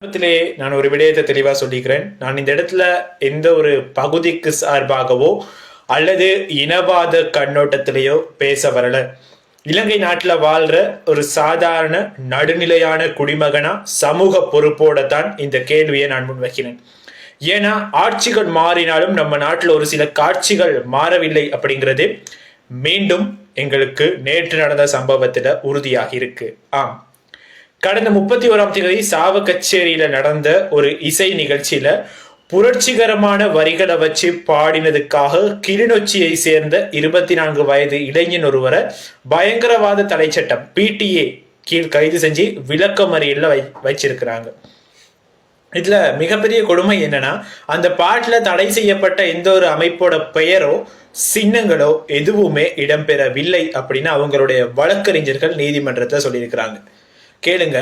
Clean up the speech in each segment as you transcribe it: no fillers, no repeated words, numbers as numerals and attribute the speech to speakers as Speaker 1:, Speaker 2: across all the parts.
Speaker 1: ஆரம்பத்திலே நான் ஒரு விடயத்தை தெளிவா சொல்லிக்கிறேன். நான் இந்த இடத்துல எந்த ஒரு பகுதிக்கு சார்பாகவோ அல்லது இனவாத கண்ணோட்டத்திலேயோ பேச வரல. இலங்கை நாட்டுல வாழ்ற ஒரு சாதாரண நடுநிலையான குடிமகனா சமூக பொறுப்போட தான் இந்த கேள்வியை நான் முன்வைக்கிறேன். ஏன்னா ஆட்சிகள் மாறினாலும் நம்ம நாட்டுல ஒரு சில காட்சிகள் மாறவில்லை அப்படிங்கிறது மீண்டும் எங்களுக்கு நேற்று நடந்த சம்பவத்துல உறுதியாக இருக்கு. கடந்த 31ஆம் தேதி சாவகச்சேரியில நடந்த ஒரு இசை நிகழ்ச்சியில புரட்சிகரமான வரிகளை வச்சு பாடினதுக்காக கிளிநொச்சியை சேர்ந்த 24 வயது இளைஞன் ஒருவரை பயங்கரவாத தடை சட்டம் PTA கீழ் கைது செஞ்சு விளக்கமறியல்ல வச்சிருக்கிறாங்க. இதுல மிகப்பெரிய கொடுமை என்னன்னா, அந்த பாட்டுல தடை செய்யப்பட்ட எந்த ஒரு அமைப்போட பெயரோ சின்னங்களோ எதுவுமே இடம்பெறவில்லை அப்படின்னு அவங்களுடைய வழக்கறிஞர்கள் நீதிமன்றத்தை சொல்லியிருக்கிறாங்க. கேளுங்க,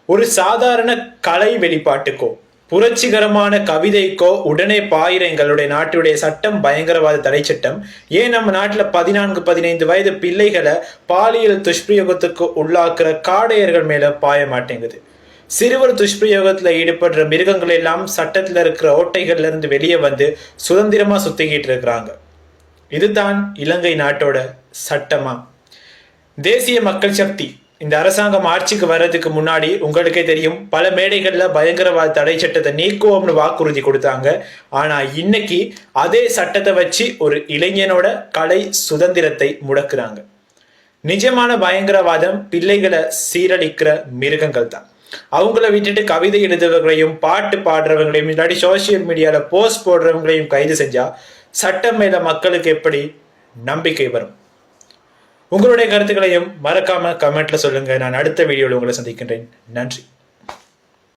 Speaker 1: ஒரு சாதாரண கலை வெளிப்பாட்டுக்கோ புரட்சிகரமான கவிதைக்கோ உடனே பாயிர எங்களுடைய நாட்டுடைய சட்டம் பயங்கரவாத தடை சட்டம் ஏன் நம்ம நாட்டுல 14-15 வயது பிள்ளைகளை பாலியல் துஷ்பிரயோகத்துக்கு உள்ளாக்குற காடையர்கள் மேல பாய மாட்டேங்குது? சிறுவர் துஷ்பிரயோகத்துல ஈடுபடுற மிருகங்கள் எல்லாம் சட்டத்துல இருக்கிற ஓட்டைகள்ல இருந்து வெளியே வந்து சுதந்திரமா சுத்திக்கிட்டு இருக்கிறாங்க. இதுதான் இலங்கை நாட்டோட சட்டமா? தேசிய மக்கள் சக்தி இந்த அரசாங்கம் ஆட்சிக்கு வர்றதுக்கு முன்னாடி உங்களுக்கே தெரியும், பல மேடைகள்ல பயங்கரவாத தடை சட்டத்தை நீக்குவோம்னு வாக்குறுதி கொடுத்தாங்க. ஆனா இன்னைக்கு அதே சட்டத்தை வச்சு ஒரு இளைஞனோட கலை சுதந்திரத்தை முடக்குறாங்க. நிஜமான பயங்கரவாதம் பிள்ளைகளை சீரழிக்கிற மிருகங்கள் தான். அவங்கள விட்டுட்டு கவிதை எழுதுறவங்களையும் பாட்டு பாடுறவங்களையும் இல்லாட்டி சோசியல் மீடியால போஸ்ட் போடுறவங்களையும் கைது செஞ்சா சட்டம் மேல மக்களுக்கு எப்படி நம்பிக்கை வரும்? உங்களுடைய கருத்துக்களையும் மறக்காம கமெண்ட்ல சொல்லுங்க. நான் அடுத்த வீடியோவில் உங்களை சந்திக்கின்றேன். நன்றி.